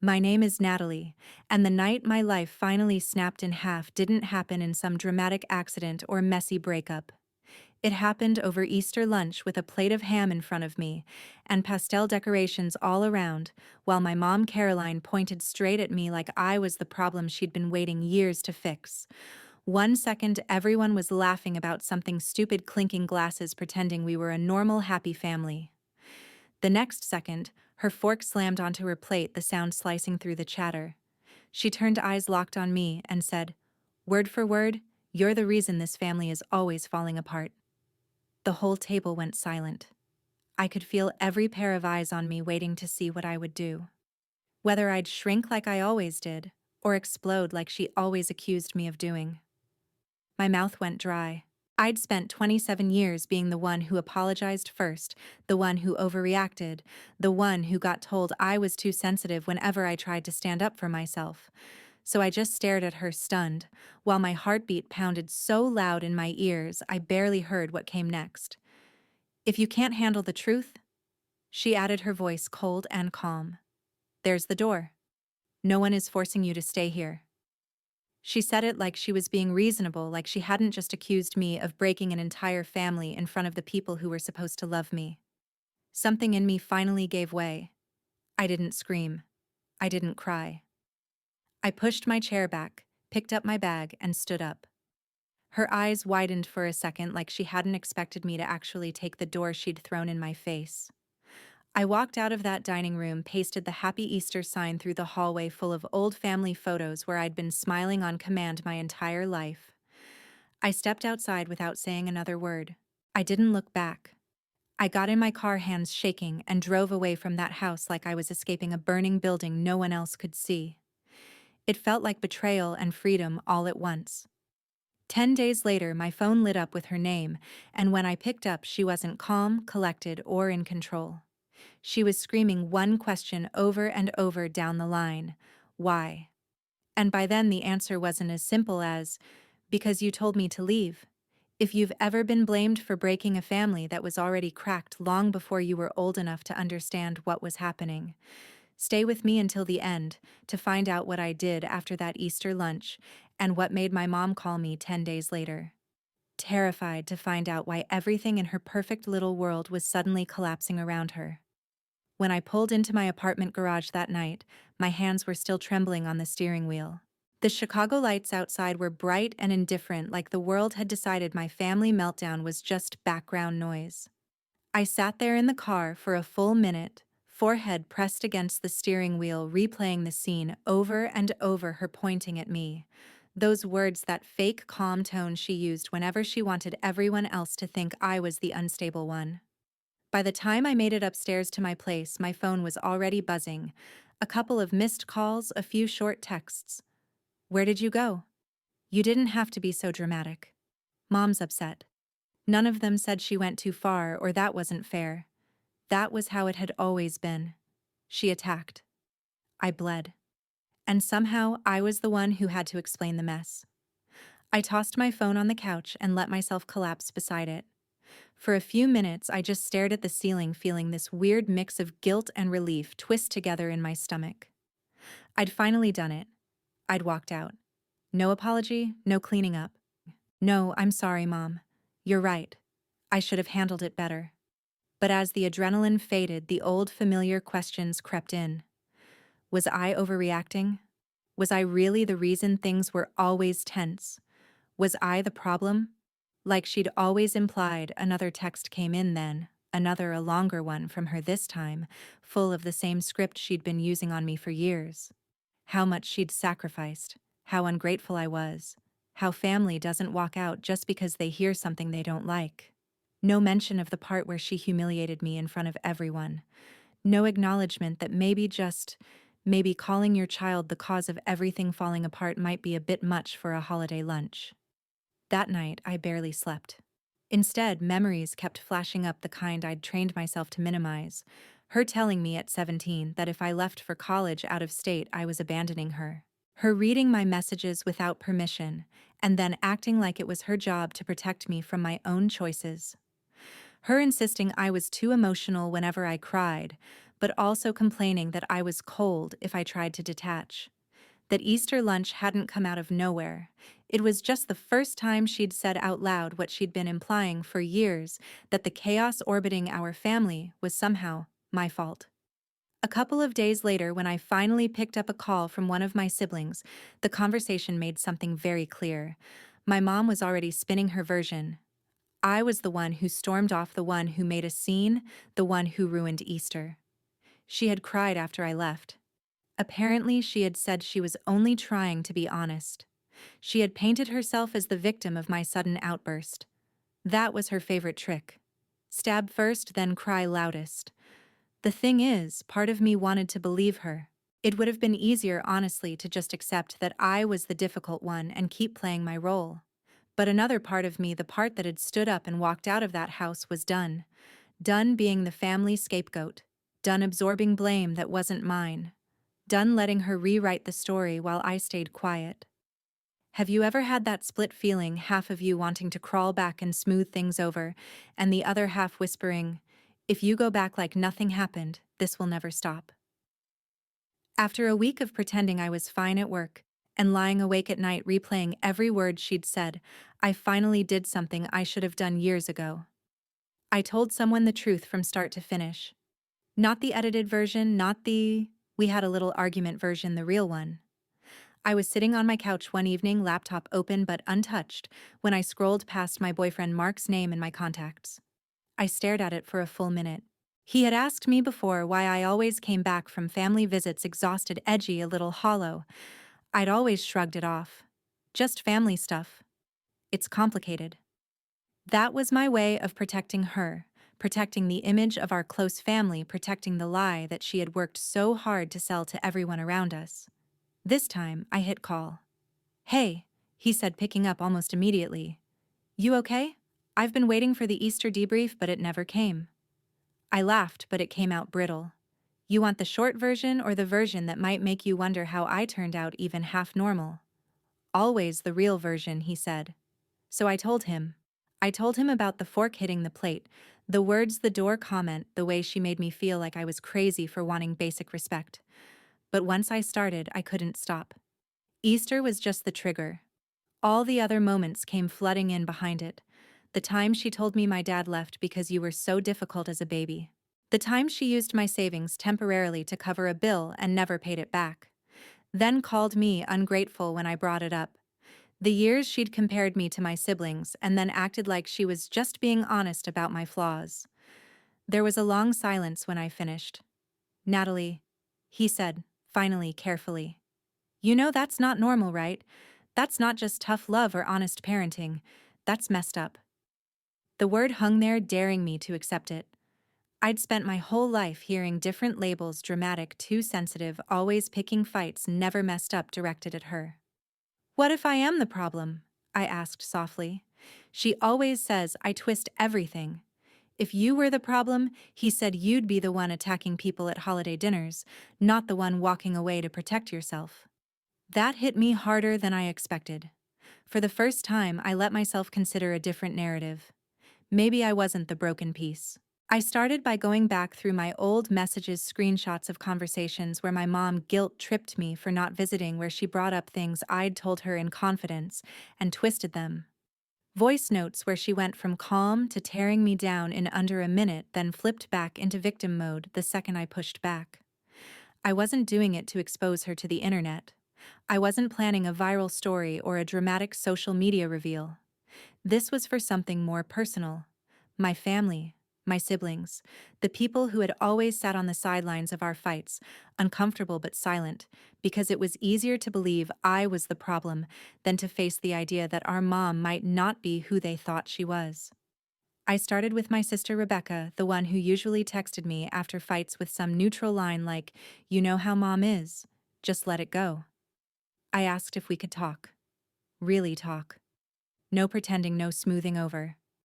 My name is Natalie, and the night my life finally snapped in half didn't happen in some dramatic accident or messy breakup. It happened over Easter lunch with a plate of ham in front of me and pastel decorations all around, while my mom Caroline pointed straight at me like I was the problem she'd been waiting years to fix. One second, everyone was laughing about something stupid, clinking glasses, pretending we were a normal, happy family. The next second, her fork slammed onto her plate, the sound slicing through the chatter. She turned, eyes locked on me, and said, "Word for word, you're the reason this family is always falling apart." The whole table went silent. I could feel every pair of eyes on me waiting to see what I would do. Whether I'd shrink like I always did, or explode like she always accused me of doing. My mouth went dry. I'd spent 27 years being the one who apologized first, the one who overreacted, the one who got told I was too sensitive whenever I tried to stand up for myself. So I just stared at her, stunned, while my heartbeat pounded so loud in my ears I barely heard what came next. "If you can't handle the truth," she added, her voice cold and calm, "there's the door. No one is forcing you to stay here." She said it like she was being reasonable, like she hadn't just accused me of breaking an entire family in front of the people who were supposed to love me. Something in me finally gave way. I didn't scream. I didn't cry. I pushed my chair back, picked up my bag, and stood up. Her eyes widened for a second, like she hadn't expected me to actually take the door she'd thrown in my face. I walked out of that dining room, pasted the Happy Easter sign through the hallway full of old family photos where I'd been smiling on command my entire life. I stepped outside without saying another word. I didn't look back. I got in my car, hands shaking, and drove away from that house like I was escaping a burning building no one else could see. It felt like betrayal and freedom all at once. 10 days later, my phone lit up with her name, and when I picked up, she wasn't calm, collected, or in control. She was screaming one question over and over down the line: why? And by then the answer wasn't as simple as, "Because you told me to leave." If you've ever been blamed for breaking a family that was already cracked long before you were old enough to understand what was happening, stay with me until the end to find out what I did after that Easter lunch and what made my mom call me 10 days later. Terrified to find out why everything in her perfect little world was suddenly collapsing around her. When I pulled into my apartment garage that night, my hands were still trembling on the steering wheel. The Chicago lights outside were bright and indifferent, like the world had decided my family meltdown was just background noise. I sat there in the car for a full minute, forehead pressed against the steering wheel, replaying the scene over and over, her pointing at me. Those words, that fake calm tone she used whenever she wanted everyone else to think I was the unstable one. By the time I made it upstairs to my place, my phone was already buzzing. A couple of missed calls, a few short texts. "Where did you go? You didn't have to be so dramatic." "Mom's upset." None of them said she went too far or that wasn't fair. That was how it had always been. She attacked. I bled. And somehow I was the one who had to explain the mess. I tossed my phone on the couch and let myself collapse beside it. For a few minutes, I just stared at the ceiling, feeling this weird mix of guilt and relief twist together in my stomach. I'd finally done it. I'd walked out. No apology, no cleaning up. "No, I'm sorry, Mom. You're right. I should have handled it better." But as the adrenaline faded, the old familiar questions crept in. Was I overreacting? Was I really the reason things were always tense? Was I the problem? Like she'd always implied. Another text came in then, another, a longer one from her this time, full of the same script she'd been using on me for years. How much she'd sacrificed, how ungrateful I was, how family doesn't walk out just because they hear something they don't like. No mention of the part where she humiliated me in front of everyone. No acknowledgement that maybe calling your child the cause of everything falling apart might be a bit much for a holiday lunch. That night, I barely slept. Instead, memories kept flashing up, the kind I'd trained myself to minimize. Her telling me at 17 that if I left for college out of state, I was abandoning her. Her reading my messages without permission, and then acting like it was her job to protect me from my own choices. Her insisting I was too emotional whenever I cried, but also complaining that I was cold if I tried to detach. That Easter lunch hadn't come out of nowhere. It was just the first time she'd said out loud what she'd been implying for years, that the chaos orbiting our family was somehow my fault. A couple of days later, when I finally picked up a call from one of my siblings, the conversation made something very clear. My mom was already spinning her version. I was the one who stormed off, the one who made a scene, the one who ruined Easter. She had cried after I left. Apparently, she had said she was only trying to be honest. She had painted herself as the victim of my sudden outburst. That was her favorite trick. Stab first, then cry loudest. The thing is, part of me wanted to believe her. It would have been easier, honestly, to just accept that I was the difficult one and keep playing my role. But another part of me, the part that had stood up and walked out of that house, was done. Done being the family scapegoat. Done absorbing blame that wasn't mine. Done letting her rewrite the story while I stayed quiet. Have you ever had that split feeling, half of you wanting to crawl back and smooth things over, and the other half whispering, if you go back like nothing happened, this will never stop? After a week of pretending I was fine at work, and lying awake at night replaying every word she'd said, I finally did something I should have done years ago. I told someone the truth from start to finish. Not the edited version, not the we had a little argument version, the real one. I was sitting on my couch one evening, laptop open but untouched, when I scrolled past my boyfriend Mark's name in my contacts. I stared at it for a full minute. He had asked me before why I always came back from family visits exhausted, edgy, a little hollow. I'd always shrugged it off. Just family stuff. It's complicated. That was my way of protecting her, protecting the image of our close family, protecting the lie that she had worked so hard to sell to everyone around us. This time, I hit call. Hey, he said, picking up almost immediately. You okay? I've been waiting for the Easter debrief, but it never came. I laughed, but it came out brittle. You want the short version or the version that might make you wonder how I turned out even half normal? Always the real version, he said. So I told him. I told him about the fork hitting the plate, the words, the door comment, the way she made me feel like I was crazy for wanting basic respect. But once I started, I couldn't stop. Easter was just the trigger. All the other moments came flooding in behind it. The time she told me my dad left because you were so difficult as a baby. The time she used my savings temporarily to cover a bill and never paid it back. Then called me ungrateful when I brought it up. The years she'd compared me to my siblings and then acted like she was just being honest about my flaws. There was a long silence when I finished. Natalie, he said, finally, carefully. You know that's not normal, right? That's not just tough love or honest parenting. That's messed up. The word hung there, daring me to accept it. I'd spent my whole life hearing different labels: dramatic, too sensitive, always picking fights, never messed up, directed at her. What if I am the problem? I asked softly. She always says I twist everything. If you were the problem, he said you'd be the one attacking people at holiday dinners, not the one walking away to protect yourself. That hit me harder than I expected. For the first time, I let myself consider a different narrative. Maybe I wasn't the broken piece. I started by going back through my old messages, screenshots of conversations where my mom guilt-tripped me for not visiting, where she brought up things I'd told her in confidence and twisted them. Voice notes where she went from calm to tearing me down in under a minute, then flipped back into victim mode the second I pushed back. I wasn't doing it to expose her to the internet. I wasn't planning a viral story or a dramatic social media reveal. This was for something more personal. My family, my siblings, the people who had always sat on the sidelines of our fights, uncomfortable but silent, because it was easier to believe I was the problem than to face the idea that our mom might not be who they thought she was. I started with my sister Rebecca, the one who usually texted me after fights with some neutral line like, "You know how mom is. Just let it go." I asked if we could talk. Really talk. No pretending, no smoothing over.